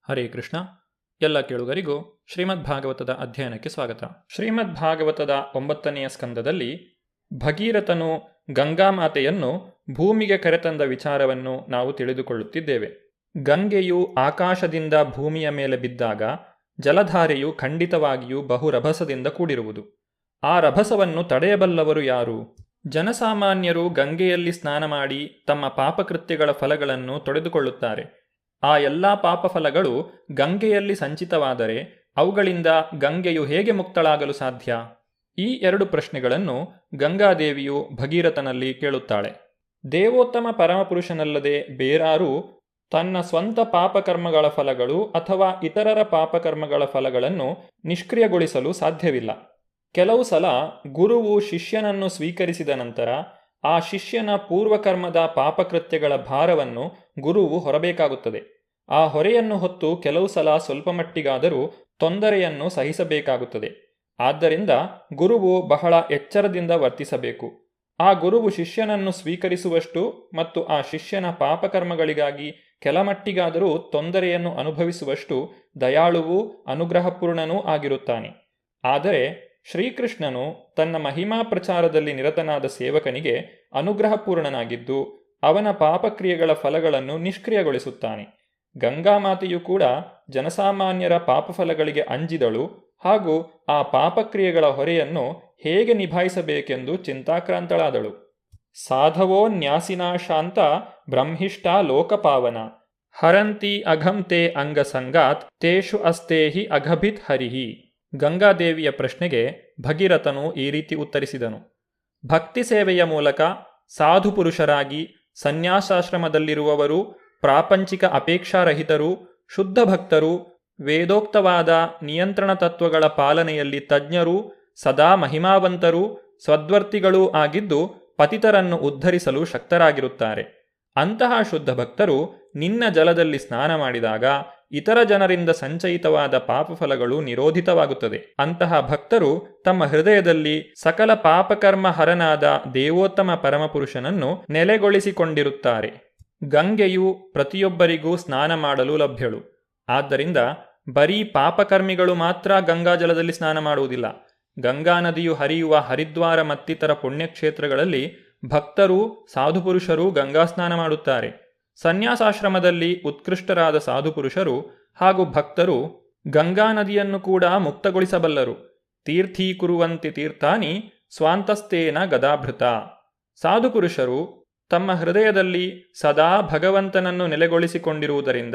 ಹರೇ ಕೃಷ್ಣ. ಎಲ್ಲ ಕೇಳುಗರಿಗೂ ಶ್ರೀಮದ್ ಭಾಗವತದ ಅಧ್ಯಯನಕ್ಕೆ ಸ್ವಾಗತ. ಶ್ರೀಮದ್ ಭಾಗವತದ 9ನೆಯ ಸ್ಕಂದದಲ್ಲಿ ಭಗೀರಥನು ಗಂಗಾಮಾತೆಯನ್ನು ಭೂಮಿಗೆ ಕರೆತಂದ ವಿಚಾರವನ್ನು ನಾವು ತಿಳಿದುಕೊಳ್ಳುತ್ತಿದ್ದೇವೆ. ಗಂಗೆಯು ಆಕಾಶದಿಂದ ಭೂಮಿಯ ಮೇಲೆ ಬಿದ್ದಾಗ ಜಲಧಾರೆಯು ಖಂಡಿತವಾಗಿಯೂ ಬಹು ರಭಸದಿಂದ ಕೂಡಿರುವುದು. ಆ ರಭಸವನ್ನು ತಡೆಯಬಲ್ಲವರು ಯಾರು? ಜನಸಾಮಾನ್ಯರು ಗಂಗೆಯಲ್ಲಿ ಸ್ನಾನ ಮಾಡಿ ತಮ್ಮ ಪಾಪಕೃತ್ಯಗಳ ಫಲಗಳನ್ನು ತೊಡೆದುಕೊಳ್ಳುತ್ತಾರೆ. ಆ ಎಲ್ಲ ಪಾಪಫಲಗಳು ಗಂಗೆಯಲ್ಲಿ ಸಂಚಿತವಾದರೆ ಅವುಗಳಿಂದ ಗಂಗೆಯು ಹೇಗೆ ಮುಕ್ತಳಾಗಲು ಸಾಧ್ಯ? ಈ 2 ಪ್ರಶ್ನೆಗಳನ್ನು ಗಂಗಾದೇವಿಯು ಭಗೀರಥನಲ್ಲಿ ಕೇಳುತ್ತಾಳೆ. ದೇವೋತ್ತಮ ಪರಮಪುರುಷನಲ್ಲದೆ ಬೇರಾರೂ ತನ್ನ ಸ್ವಂತ ಪಾಪಕರ್ಮಗಳ ಫಲಗಳು ಅಥವಾ ಇತರರ ಪಾಪಕರ್ಮಗಳ ಫಲಗಳನ್ನು ನಿಷ್ಕ್ರಿಯಗೊಳಿಸಲು ಸಾಧ್ಯವಿಲ್ಲ. ಕೆಲವು ಸಲ ಗುರುವು ಶಿಷ್ಯನನ್ನು ಸ್ವೀಕರಿಸಿದ ನಂತರ ಆ ಶಿಷ್ಯನ ಪೂರ್ವಕರ್ಮದ ಪಾಪಕೃತ್ಯಗಳ ಭಾರವನ್ನು ಗುರುವು ಹೊರಬೇಕಾಗುತ್ತದೆ. ಆ ಹೊರೆಯನ್ನು ಹೊತ್ತು ಕೆಲವು ಸಲ ಸ್ವಲ್ಪ ಮಟ್ಟಿಗಾದರೂ ತೊಂದರೆಯನ್ನು ಸಹಿಸಬೇಕಾಗುತ್ತದೆ. ಆದ್ದರಿಂದ ಗುರುವು ಬಹಳ ಎಚ್ಚರದಿಂದ ವರ್ತಿಸಬೇಕು. ಆ ಗುರುವು ಶಿಷ್ಯನನ್ನು ಸ್ವೀಕರಿಸುವಷ್ಟು ಮತ್ತು ಆ ಶಿಷ್ಯನ ಪಾಪಕರ್ಮಗಳಿಗಾಗಿ ಕೆಲಮಟ್ಟಿಗಾದರೂ ತೊಂದರೆಯನ್ನು ಅನುಭವಿಸುವಷ್ಟು ದಯಾಳುವೂ ಅನುಗ್ರಹಪೂರ್ಣನೂ ಆಗಿರುತ್ತಾನೆ. ಆದರೆ ಶ್ರೀಕೃಷ್ಣನು ತನ್ನ ಮಹಿಮಾ ಪ್ರಚಾರದಲ್ಲಿ ನಿರತನಾದ ಸೇವಕನಿಗೆ ಅನುಗ್ರಹಪೂರ್ಣನಾಗಿದ್ದು ಅವನ ಪಾಪಕ್ರಿಯೆಗಳ ಫಲಗಳನ್ನು ನಿಷ್ಕ್ರಿಯಗೊಳಿಸುತ್ತಾನೆ. ಗಂಗಾಮಾತೆಯು ಕೂಡ ಜನಸಾಮಾನ್ಯರ ಪಾಪಫಲಗಳಿಗೆ ಅಂಜಿದಳು ಹಾಗೂ ಆ ಪಾಪಕ್ರಿಯೆಗಳ ಹೊರೆಯನ್ನು ಹೇಗೆ ನಿಭಾಯಿಸಬೇಕೆಂದು ಚಿಂತಾಕ್ರಾಂತಳಾದಳು. ಸಾಧವೋ ನ್ಯಾಸಿನಾ ಶಾಂತ ಬ್ರಹ್ಮಿಷ್ಠ ಲೋಕಪಾವನ ಹರಂತಿ ಅಘಂತೆ ಅಂಗಸಂಗಾತ್ ತೇಷು ಅಸ್ತೇಹಿ ಅಘಭಿತ್ ಹರಿಹಿ. ಗಂಗಾದೇವಿಯ ಪ್ರಶ್ನೆಗೆ ಭಗೀರಥನು ಈ ರೀತಿ ಉತ್ತರಿಸಿದನು. ಭಕ್ತಿ ಸೇವೆಯ ಮೂಲಕ ಸಾಧು ಪುರುಷರಾಗಿ ಸನ್ಯಾಸಾಶ್ರಮದಲ್ಲಿರುವವರು, ಪ್ರಾಪಂಚಿಕ ಅಪೇಕ್ಷಾರಹಿತರು, ಶುದ್ಧ ಭಕ್ತರು, ವೇದೋಕ್ತವಾದ ನಿಯಂತ್ರಣ ತತ್ವಗಳ ಪಾಲನೆಯಲ್ಲಿ ತಜ್ಞರು, ಸದಾ ಮಹಿಮಾವಂತರು, ಸದ್ವರ್ತಿಗಳೂ ಆಗಿದ್ದು ಪತಿತರನ್ನು ಉದ್ಧರಿಸಲು ಶಕ್ತರಾಗಿರುತ್ತಾರೆ. ಅಂತಹ ಶುದ್ಧ ಭಕ್ತರು ನಿನ್ನ ಜಲದಲ್ಲಿ ಸ್ನಾನ ಮಾಡಿದಾಗ ಇತರ ಜನರಿಂದ ಸಂಚಯಿತವಾದ ಪಾಪಫಲಗಳು ನಿರೋಧಿತವಾಗುತ್ತದೆ. ಅಂತಹ ಭಕ್ತರು ತಮ್ಮ ಹೃದಯದಲ್ಲಿ ಸಕಲ ಪಾಪಕರ್ಮ ಹರನಾದ ದೇವೋತ್ತಮ ಪರಮಪುರುಷನನ್ನು ನೆಲೆಗೊಳಿಸಿಕೊಂಡಿರುತ್ತಾರೆ. ಗಂಗೆಯು ಪ್ರತಿಯೊಬ್ಬರಿಗೂ ಸ್ನಾನ ಮಾಡಲು ಲಭ್ಯಳು. ಆದ್ದರಿಂದ ಬರೀ ಪಾಪಕರ್ಮಿಗಳು ಮಾತ್ರ ಗಂಗಾಜಲದಲ್ಲಿ ಸ್ನಾನ ಮಾಡುವುದಿಲ್ಲ. ಗಂಗಾ ನದಿಯು ಹರಿಯುವ ಹರಿದ್ವಾರ ಮತ್ತಿತರ ಪುಣ್ಯಕ್ಷೇತ್ರಗಳಲ್ಲಿ ಭಕ್ತರು, ಸಾಧುಪುರುಷರು ಗಂಗಾ ಸ್ನಾನ ಮಾಡುತ್ತಾರೆ. ಸನ್ಯಾಸಾಶ್ರಮದಲ್ಲಿ ಉತ್ಕೃಷ್ಟರಾದ ಸಾಧುಪುರುಷರು ಹಾಗೂ ಭಕ್ತರು ಗಂಗಾ ನದಿಯನ್ನು ಕೂಡ ಮುಕ್ತಗೊಳಿಸಬಲ್ಲರು. ತೀರ್ಥೀಕುರುವಂತಿ ತೀರ್ಥಾನಿ ಸ್ವಾಂತಸ್ತೇನ ಗದಾಭೃತ. ಸಾಧುಪುರುಷರು ತಮ್ಮ ಹೃದಯದಲ್ಲಿ ಸದಾ ಭಗವಂತನನ್ನು ನೆಲೆಗೊಳಿಸಿಕೊಂಡಿರುವುದರಿಂದ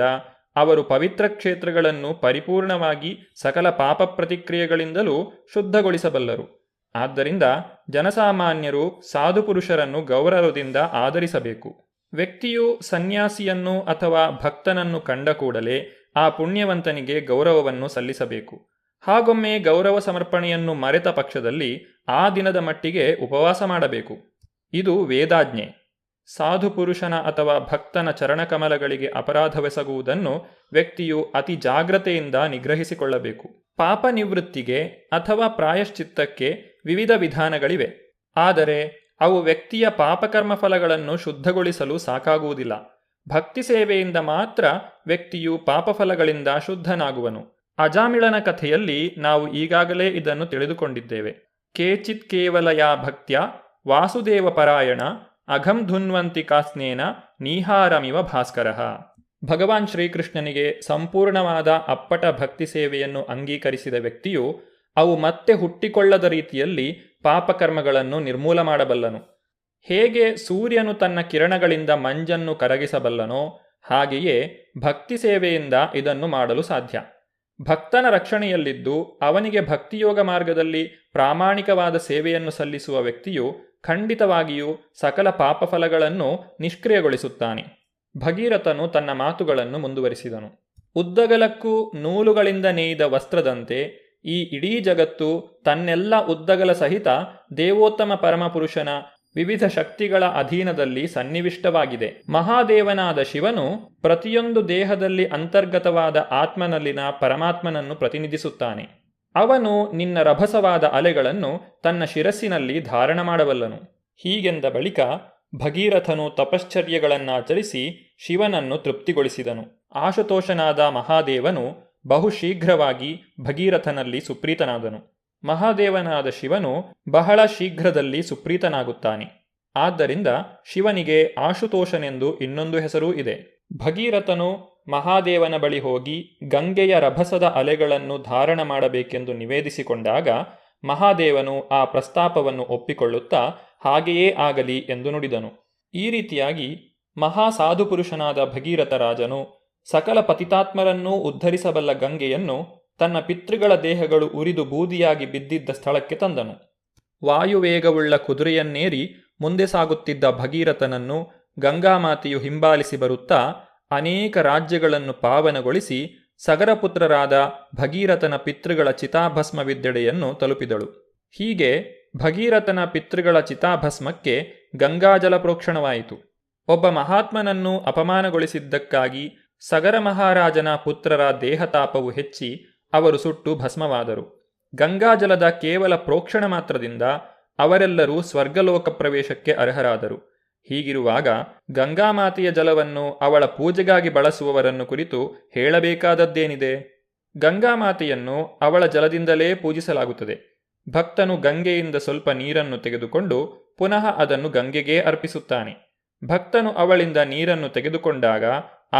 ಅವರು ಪವಿತ್ರ ಕ್ಷೇತ್ರಗಳನ್ನು ಪರಿಪೂರ್ಣವಾಗಿ ಸಕಲ ಪಾಪ ಪ್ರತಿಕ್ರಿಯೆಗಳಿಂದಲೂ ಶುದ್ಧಗೊಳಿಸಬಲ್ಲರು. ಆದ್ದರಿಂದ ಜನಸಾಮಾನ್ಯರು ಸಾಧುಪುರುಷರನ್ನು ಗೌರವದಿಂದ ಆದರಿಸಬೇಕು. ವ್ಯಕ್ತಿಯು ಸನ್ಯಾಸಿಯನ್ನು ಅಥವಾ ಭಕ್ತನನ್ನು ಕಂಡ ಕೂಡಲೇ ಆ ಪುಣ್ಯವಂತನಿಗೆ ಗೌರವವನ್ನು ಸಲ್ಲಿಸಬೇಕು. ಹಾಗೊಮ್ಮೆ ಗೌರವ ಸಮರ್ಪಣೆಯನ್ನು ಮರೆತ ಪಕ್ಷದಲ್ಲಿ ಆ ದಿನದ ಮಟ್ಟಿಗೆ ಉಪವಾಸ ಮಾಡಬೇಕು. ಇದು ವೇದಾಜ್ಞೆ. ಸಾಧುಪುರುಷನ ಅಥವಾ ಭಕ್ತನ ಚರಣಕಮಲಗಳಿಗೆ ಅಪರಾಧವೆಸಗುವುದನ್ನು ವ್ಯಕ್ತಿಯು ಅತಿ ಜಾಗ್ರತೆಯಿಂದ ನಿಗ್ರಹಿಸಿಕೊಳ್ಳಬೇಕು. ಪಾಪ ನಿವೃತ್ತಿಗೆ ಅಥವಾ ಪ್ರಾಯಶ್ಚಿತ್ತಕ್ಕೆ ವಿವಿಧ ವಿಧಾನಗಳಿವೆ. ಆದರೆ ಅವು ವ್ಯಕ್ತಿಯ ಪಾಪಕರ್ಮ ಫಲಗಳನ್ನು ಶುದ್ಧಗೊಳಿಸಲು ಸಾಕಾಗುವುದಿಲ್ಲ. ಭಕ್ತಿ ಸೇವೆಯಿಂದ ಮಾತ್ರ ವ್ಯಕ್ತಿಯು ಪಾಪಫಲಗಳಿಂದ ಶುದ್ಧನಾಗುವನು. ಅಜಾಮಿಳನ ಕಥೆಯಲ್ಲಿ ನಾವು ಈಗಾಗಲೇ ಇದನ್ನು ತಿಳಿದುಕೊಂಡಿದ್ದೇವೆ. ಕೇಚಿತ್ ಕೇವಲಯಾ ಭಕ್ತ್ಯ ವಾಸುದೇವ ಪರಾಯಣ ಅಘಂ ಧುನ್ವಂತಿ ಕಾಸ್ನೇನ ನೀಹಾರಮಿವ ಭಾಸ್ಕರಃ. ಭಗವಾನ್ ಶ್ರೀಕೃಷ್ಣನಿಗೆ ಸಂಪೂರ್ಣವಾದ ಅಪ್ಪಟ ಭಕ್ತಿ ಸೇವೆಯನ್ನು ಅಂಗೀಕರಿಸಿದ ವ್ಯಕ್ತಿಯು ಅವು ಮತ್ತೆ ಹುಟ್ಟಿಕೊಳ್ಳದ ರೀತಿಯಲ್ಲಿ ಪಾಪಕರ್ಮಗಳನ್ನು ನಿರ್ಮೂಲ ಮಾಡಬಲ್ಲನು. ಹೇಗೆ ಸೂರ್ಯನು ತನ್ನ ಕಿರಣಗಳಿಂದ ಮಂಜನ್ನು ಕರಗಿಸಬಲ್ಲನೋ ಹಾಗೆಯೇ ಭಕ್ತಿ ಸೇವೆಯಿಂದ ಇದನ್ನು ಮಾಡಲು ಸಾಧ್ಯ. ಭಕ್ತನ ರಕ್ಷಣೆಯಲ್ಲಿದ್ದು ಅವನಿಗೆ ಭಕ್ತಿಯೋಗ ಮಾರ್ಗದಲ್ಲಿ ಪ್ರಾಮಾಣಿಕವಾದ ಸೇವೆಯನ್ನು ಸಲ್ಲಿಸುವ ವ್ಯಕ್ತಿಯು ಖಂಡಿತವಾಗಿಯೂ ಸಕಲ ಪಾಪಫಲಗಳನ್ನು ನಿಷ್ಕ್ರಿಯಗೊಳಿಸುತ್ತಾನೆ. ಭಗೀರಥನು ತನ್ನ ಮಾತುಗಳನ್ನು ಮುಂದುವರಿಸಿದನು. ಉದ್ದಗಲಕ್ಕೂ ನೂಲುಗಳಿಂದ ನೇಯ್ದ ವಸ್ತ್ರದಂತೆ ಈ ಇಡೀ ಜಗತ್ತು ತನ್ನೆಲ್ಲ ಉದ್ದಗಲ ಸಹಿತ ದೇವೋತ್ತಮ ಪರಮಪುರುಷನ ವಿವಿಧ ಶಕ್ತಿಗಳ ಅಧೀನದಲ್ಲಿ ಸನ್ನಿವಿಷ್ಟವಾಗಿದೆ. ಮಹಾದೇವನಾದ ಶಿವನು ಪ್ರತಿಯೊಂದು ದೇಹದಲ್ಲಿ ಅಂತರ್ಗತವಾದ ಆತ್ಮನಲ್ಲಿನ ಪರಮಾತ್ಮನನ್ನು ಪ್ರತಿನಿಧಿಸುತ್ತಾನೆ. ಅವನು ನಿನ್ನ ರಭಸವಾದ ಅಲೆಗಳನ್ನು ತನ್ನ ಶಿರಸ್ಸಿನಲ್ಲಿ ಧಾರಣ ಮಾಡಬಲ್ಲನು. ಹೀಗೆಂದ ಬಳಿಕ ಭಗೀರಥನು ತಪಶ್ಚರ್ಯಗಳನ್ನಾಚರಿಸಿ ಶಿವನನ್ನು ತೃಪ್ತಿಗೊಳಿಸಿದನು. ಆಶುತೋಷನಾದ ಮಹಾದೇವನು ಬಹುಶೀಘ್ರವಾಗಿ ಭಗೀರಥನಲ್ಲಿ ಸುಪ್ರೀತನಾದನು. ಮಹಾದೇವನಾದ ಶಿವನು ಬಹಳ ಶೀಘ್ರದಲ್ಲಿ ಸುಪ್ರೀತನಾಗುತ್ತಾನೆ. ಆದ್ದರಿಂದ ಶಿವನಿಗೆ ಆಶುತೋಷನೆಂದು ಇನ್ನೊಂದು ಹೆಸರೂ ಇದೆ. ಭಗೀರಥನು ಮಹಾದೇವನ ಬಳಿ ಹೋಗಿ ಗಂಗೆಯ ರಭಸದ ಅಲೆಗಳನ್ನು ಧಾರಣ ಮಾಡಬೇಕೆಂದು ನಿವೇದಿಸಿಕೊಂಡಾಗ ಮಹಾದೇವನು ಆ ಪ್ರಸ್ತಾಪವನ್ನು ಒಪ್ಪಿಕೊಳ್ಳುತ್ತಾ ಹಾಗೆಯೇ ಆಗಲಿ ಎಂದು ನುಡಿದನು. ಈ ರೀತಿಯಾಗಿ ಮಹಾಸಾಧುಪುರುಷನಾದ ಭಗೀರಥ ರಾಜನು ಸಕಲ ಪತಿತಾತ್ಮರನ್ನೂ ಉದ್ಧರಿಸಬಲ್ಲ ಗಂಗೆಯನ್ನು ತನ್ನ ಪಿತೃಗಳ ದೇಹಗಳು ಉರಿದು ಬೂದಿಯಾಗಿ ಬಿದ್ದಿದ್ದ ಸ್ಥಳಕ್ಕೆ ತಂದನು. ವಾಯುವೇಗವುಳ್ಳ ಕುದುರೆಯನ್ನೇರಿ ಮುಂದೆ ಸಾಗುತ್ತಿದ್ದ ಭಗೀರಥನನ್ನು ಗಂಗಾಮಾತೆಯು ಹಿಂಬಾಲಿಸಿ ಬರುತ್ತಾ ಅನೇಕ ರಾಜ್ಯಗಳನ್ನು ಪಾವನಗೊಳಿಸಿ ಸಗರಪುತ್ರರಾದ ಭಗೀರಥನ ಪಿತೃಗಳ ಚಿತಾಭಸ್ಮವಿದ್ದೆಡೆಯನ್ನು ತಲುಪಿದಳು. ಹೀಗೆ ಭಗೀರಥನ ಪಿತೃಗಳ ಚಿತಾಭಸ್ಮಕ್ಕೆ ಗಂಗಾಜಲ ಪ್ರೋಕ್ಷಣವಾಯಿತು. ಒಬ್ಬ ಮಹಾತ್ಮನನ್ನು ಅಪಮಾನಗೊಳಿಸಿದ್ದಕ್ಕಾಗಿ ಸಗರ ಮಹಾರಾಜನ ಪುತ್ರರ ದೇಹತಾಪವು ಹೆಚ್ಚಿ ಅವರು ಸುಟ್ಟು ಭಸ್ಮವಾದರು. ಗಂಗಾಜಲದ ಕೇವಲ ಪ್ರೋಕ್ಷಣ ಮಾತ್ರದಿಂದ ಅವರೆಲ್ಲರೂ ಸ್ವರ್ಗಲೋಕ ಪ್ರವೇಶಕ್ಕೆ ಅರ್ಹರಾದರು. ಹೀಗಿರುವಾಗ ಗಂಗಾಮಾತೆಯ ಜಲವನ್ನು ಅವಳ ಪೂಜೆಗಾಗಿ ಬಳಸುವವರನ್ನು ಕುರಿತು ಹೇಳಬೇಕಾದದ್ದೇನಿದೆ? ಗಂಗಾಮಾತೆಯನ್ನು ಅವಳ ಜಲದಿಂದಲೇ ಪೂಜಿಸಲಾಗುತ್ತದೆ. ಭಕ್ತನು ಗಂಗೆಯಿಂದ ಸ್ವಲ್ಪ ನೀರನ್ನು ತೆಗೆದುಕೊಂಡು ಪುನಃ ಅದನ್ನು ಗಂಗೆಗೇ ಅರ್ಪಿಸುತ್ತಾನೆ. ಭಕ್ತನು ಅವಳಿಂದ ನೀರನ್ನು ತೆಗೆದುಕೊಂಡಾಗ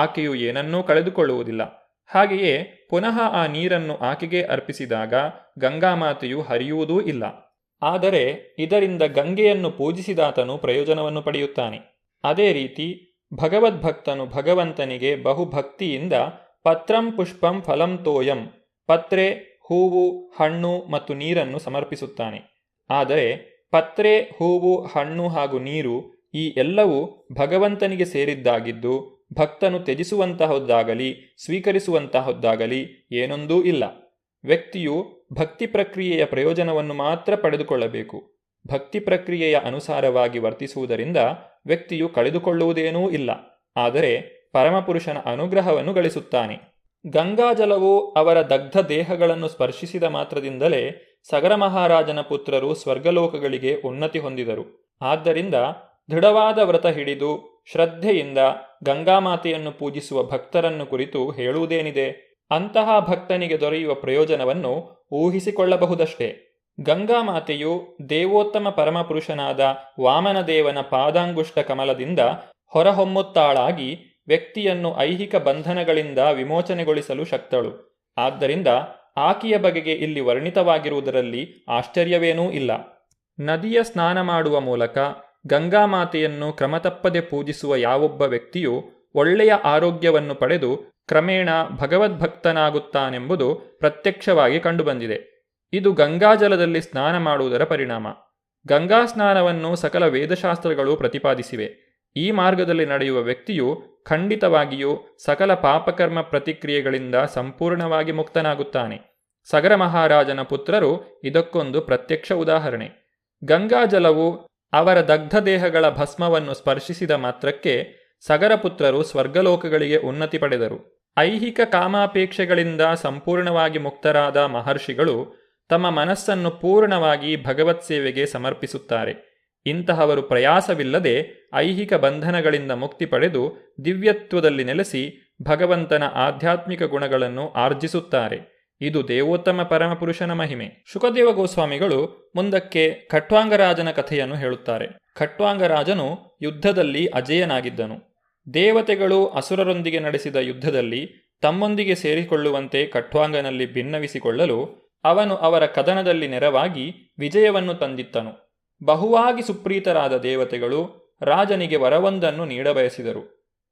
ಆಕೆಯು ಏನನ್ನೂ ಕಳೆದುಕೊಳ್ಳುವುದಿಲ್ಲ. ಹಾಗೆಯೇ ಪುನಃ ಆ ನೀರನ್ನು ಆಕೆಗೆ ಅರ್ಪಿಸಿದಾಗ ಗಂಗಾಮಾತೆಯು ಹರಿಯುವುದೂ ಇಲ್ಲ. ಆದರೆ ಇದರಿಂದ ಗಂಗೆಯನ್ನು ಪೂಜಿಸಿದಾತನು ಪ್ರಯೋಜನವನ್ನು ಪಡೆಯುತ್ತಾನೆ. ಅದೇ ರೀತಿ ಭಗವದ್ಭಕ್ತನು ಭಗವಂತನಿಗೆ ಬಹುಭಕ್ತಿಯಿಂದ ಪತ್ರಂ ಪುಷ್ಪಂ ಫಲಂ ತೋಯಂ, ಪತ್ರೆ, ಹೂವು, ಹಣ್ಣು ಮತ್ತು ನೀರನ್ನು ಸಮರ್ಪಿಸುತ್ತಾನೆ. ಆದರೆ ಪತ್ರೆ, ಹೂವು, ಹಣ್ಣು ಹಾಗೂ ನೀರು ಈ ಎಲ್ಲವೂ ಭಗವಂತನಿಗೆ ಸೇರಿದ್ದಾಗಿದ್ದು ಭಕ್ತನು ತ್ಯಜಿಸುವಂತಹದ್ದಾಗಲಿ ಸ್ವೀಕರಿಸುವಂತಹದ್ದಾಗಲಿ ಏನೊಂದೂ ಇಲ್ಲ. ವ್ಯಕ್ತಿಯು ಭಕ್ತಿ ಪ್ರಕ್ರಿಯೆಯ ಪ್ರಯೋಜನವನ್ನು ಮಾತ್ರ ಪಡೆದುಕೊಳ್ಳಬೇಕು. ಭಕ್ತಿ ಪ್ರಕ್ರಿಯೆಯ ಅನುಸಾರವಾಗಿ ವರ್ತಿಸುವುದರಿಂದ ವ್ಯಕ್ತಿಯು ಕಳೆದುಕೊಳ್ಳುವುದೇನೂ ಇಲ್ಲ, ಆದರೆ ಪರಮಪುರುಷನ ಅನುಗ್ರಹವನ್ನು ಗಳಿಸುತ್ತಾನೆ. ಗಂಗಾಜಲವು ಅವರ ದಗ್ಧ ದೇಹಗಳನ್ನು ಸ್ಪರ್ಶಿಸಿದ ಮಾತ್ರದಿಂದಲೇ ಸಗರ ಮಹಾರಾಜನ ಪುತ್ರರು ಸ್ವರ್ಗಲೋಕಗಳಿಗೆ ಉನ್ನತಿ ಹೊಂದಿದರು. ಆದ್ದರಿಂದ ದೃಢವಾದ ವ್ರತ ಹಿಡಿದು ಶ್ರದ್ಧೆಯಿಂದ ಗಂಗಾಮಾತೆಯನ್ನು ಪೂಜಿಸುವ ಭಕ್ತರನ್ನು ಕುರಿತು ಹೇಳುವುದೇನಿದೆ? ಅಂತಹ ಭಕ್ತನಿಗೆ ದೊರೆಯುವ ಪ್ರಯೋಜನವನ್ನು ಊಹಿಸಿಕೊಳ್ಳಬಹುದಷ್ಟೇ. ಗಂಗಾಮಾತೆಯು ದೇವೋತ್ತಮ ಪರಮಪುರುಷನಾದ ವಾಮನದೇವನ ಪಾದಾಂಗುಷ್ಟ ಕಮಲದಿಂದ ಹೊರಹೊಮ್ಮುತ್ತಾಳಾಗಿ ವ್ಯಕ್ತಿಯನ್ನು ಐಹಿಕ ಬಂಧನಗಳಿಂದ ವಿಮೋಚನೆಗೊಳಿಸಲು ಶಕ್ತಳು. ಆದ್ದರಿಂದ ಆಕೆಯ ಬಗೆಗೆ ಇಲ್ಲಿ ವರ್ಣಿತವಾಗಿರುವುದರಲ್ಲಿ ಆಶ್ಚರ್ಯವೇನೂ ಇಲ್ಲ. ನದಿಯ ಸ್ನಾನ ಮಾಡುವ ಮೂಲಕ ಗಂಗಾಮಾತೆಯನ್ನು ಕ್ರಮತಪ್ಪದೆ ಪೂಜಿಸುವ ಯಾವೊಬ್ಬ ವ್ಯಕ್ತಿಯು ಒಳ್ಳೆಯ ಆರೋಗ್ಯವನ್ನು ಪಡೆದು ಕ್ರಮೇಣ ಭಗವದ್ಭಕ್ತನಾಗುತ್ತಾನೆಂಬುದು ಪ್ರತ್ಯಕ್ಷವಾಗಿ ಕಂಡುಬಂದಿದೆ. ಇದು ಗಂಗಾಜಲದಲ್ಲಿ ಸ್ನಾನ ಮಾಡುವುದರ ಪರಿಣಾಮ. ಗಂಗಾ ಸ್ನಾನವನ್ನು ಸಕಲ ವೇದಶಾಸ್ತ್ರಗಳು ಪ್ರತಿಪಾದಿಸಿವೆ. ಈ ಮಾರ್ಗದಲ್ಲಿ ನಡೆಯುವ ವ್ಯಕ್ತಿಯು ಖಂಡಿತವಾಗಿಯೂ ಸಕಲ ಪಾಪಕರ್ಮ ಪ್ರತಿಕ್ರಿಯೆಗಳಿಂದ ಸಂಪೂರ್ಣವಾಗಿ ಮುಕ್ತನಾಗುತ್ತಾನೆ. ಸಗರ ಮಹಾರಾಜನ ಪುತ್ರರು ಇದಕ್ಕೊಂದು ಪ್ರತ್ಯಕ್ಷ ಉದಾಹರಣೆ. ಗಂಗಾಜಲವು ಅವರ ದಗ್ಧ ದೇಹಗಳ ಭಸ್ಮವನ್ನು ಸ್ಪರ್ಶಿಸಿದ ಮಾತ್ರಕ್ಕೆ ಸಗರ ಪುತ್ರರು ಸ್ವರ್ಗಲೋಕಗಳಿಗೆ ಉನ್ನತಿ ಪಡೆದರು. ಐಹಿಕ ಕಾಮಾಪೇಕ್ಷೆಗಳಿಂದ ಸಂಪೂರ್ಣವಾಗಿ ಮುಕ್ತರಾದ ಮಹರ್ಷಿಗಳು ತಮ್ಮ ಮನಸ್ಸನ್ನು ಪೂರ್ಣವಾಗಿ ಭಗವತ್ ಸೇವೆಗೆ ಸಮರ್ಪಿಸುತ್ತಾರೆ. ಇಂತಹವರು ಪ್ರಯಾಸವಿಲ್ಲದೆ ಐಹಿಕ ಬಂಧನಗಳಿಂದ ಮುಕ್ತಿ ಪಡೆದು ದಿವ್ಯತ್ವದಲ್ಲಿ ನೆಲೆಸಿ ಭಗವಂತನ ಆಧ್ಯಾತ್ಮಿಕ ಗುಣಗಳನ್ನು ಆರ್ಜಿಸುತ್ತಾರೆ. ಇದು ದೇವೋತ್ತಮ ಪರಮಪುರುಷನ ಮಹಿಮೆ. ಶುಕದೇವ ಗೋಸ್ವಾಮಿಗಳು ಮುಂದಕ್ಕೆ ಖಟ್ವಾಂಗರಾಜನ ಕಥೆಯನ್ನು ಹೇಳುತ್ತಾರೆ. ಖಟ್ವಾಂಗರಾಜನು ಯುದ್ಧದಲ್ಲಿ ಅಜೇಯನಾಗಿದ್ದನು. ದೇವತೆಗಳು ಅಸುರರೊಂದಿಗೆ ನಡೆಸಿದ ಯುದ್ಧದಲ್ಲಿ ತಮ್ಮೊಂದಿಗೆ ಸೇರಿಕೊಳ್ಳುವಂತೆ ಖಟ್ವಾಂಗನಲ್ಲಿ ಭಿನ್ನವಿಸಿಕೊಳ್ಳಲು ಅವನು ಅವರ ಕದನದಲ್ಲಿ ನೆರವಾಗಿ ವಿಜಯವನ್ನು ತಂದಿತ್ತನು. ಬಹುವಾಗಿ ಸುಪ್ರೀತರಾದ ದೇವತೆಗಳು ರಾಜನಿಗೆ ವರವೊಂದನ್ನು ನೀಡಬಯಸಿದರು.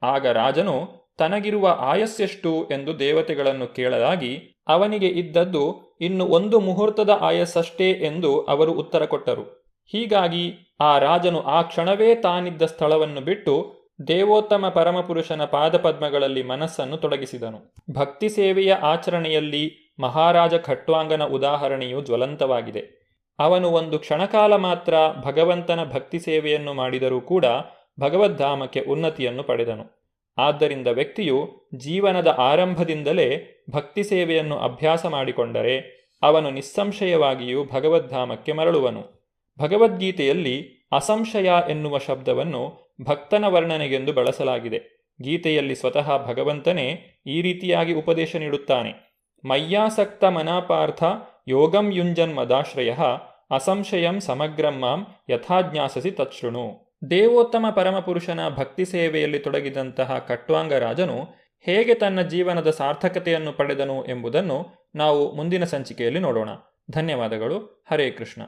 ಆಗ ರಾಜನು ತನಗಿರುವ ಆಯಸ್ಸೆಷ್ಟು ಎಂದು ದೇವತೆಗಳನ್ನು ಕೇಳಲಾಗಿ ಅವನಿಗೆ ಇದ್ದದ್ದು ಇನ್ನು 1 ಮುಹೂರ್ತದ ಆಯಸ್ಸಷ್ಟೇ ಎಂದು ಅವರು ಉತ್ತರ ಕೊಟ್ಟರು. ಹೀಗಾಗಿ ಆ ರಾಜನು ಆ ಕ್ಷಣವೇ ತಾನಿದ್ದ ಸ್ಥಳವನ್ನು ಬಿಟ್ಟು ದೇವೋತ್ತಮ ಪರಮಪುರುಷನ ಪಾದಪದ್ಮಗಳಲ್ಲಿ ಮನಸ್ಸನ್ನು ತೊಡಗಿಸಿದನು. ಭಕ್ತಿ ಸೇವೆಯ ಆಚರಣೆಯಲ್ಲಿ ಮಹಾರಾಜ ಖಟ್ವಾಂಗನ ಉದಾಹರಣೆಯು ಜ್ವಲಂತವಾಗಿದೆ. ಅವನು ಒಂದು ಕ್ಷಣಕಾಲ ಮಾತ್ರ ಭಗವಂತನ ಭಕ್ತಿ ಸೇವೆಯನ್ನು ಮಾಡಿದರೂ ಕೂಡ ಭಗವದ್ಧಾಮಕ್ಕೆ ಉನ್ನತಿಯನ್ನು ಪಡೆದನು. ಆದ್ದರಿಂದ ವ್ಯಕ್ತಿಯು ಜೀವನದ ಆರಂಭದಿಂದಲೇ ಭಕ್ತಿ ಸೇವೆಯನ್ನು ಅಭ್ಯಾಸ ಮಾಡಿಕೊಂಡರೆ ಅವನು ನಿಸ್ಸಂಶಯವಾಗಿಯೂ ಭಗವದ್ಧಾಮಕ್ಕೆ ಮರಳುವನು. ಭಗವದ್ಗೀತೆಯಲ್ಲಿ ಅಸಂಶಯ ಎನ್ನುವ ಶಬ್ದವನ್ನು ಭಕ್ತನ ವರ್ಣನೆಗೆಂದು ಬಳಸಲಾಗಿದೆ. ಗೀತೆಯಲ್ಲಿ ಸ್ವತಃ ಭಗವಂತನೇ ಈ ರೀತಿಯಾಗಿ ಉಪದೇಶ ನೀಡುತ್ತಾನೆ. ಮಯ್ಯಾಸಕ್ತ ಮನಾಪಾರ್ಥ ಯೋಗಂ ಯುಂಜನ್ ಮದಾಶ್ರಯ ಅಸಂಶಯಂ ಸಮಗ್ರಂ ಮಾಂ ಯಥಾಜ್ಞಾಸಸಿ ತತ್ಶೃಣು. ದೇವೋತ್ತಮ ಪರಮಪುರುಷನ ಭಕ್ತಿ ಸೇವೆಯಲ್ಲಿ ತೊಡಗಿದಂತಹ ಖಟ್ವಾಂಗ ರಾಜನು ಹೇಗೆ ತನ್ನ ಜೀವನದ ಸಾರ್ಥಕತೆಯನ್ನು ಪಡೆದನು ಎಂಬುದನ್ನು ನಾವು ಮುಂದಿನ ಸಂಚಿಕೆಯಲ್ಲಿ ನೋಡೋಣ. ಧನ್ಯವಾದಗಳು. ಹರೇ ಕೃಷ್ಣ.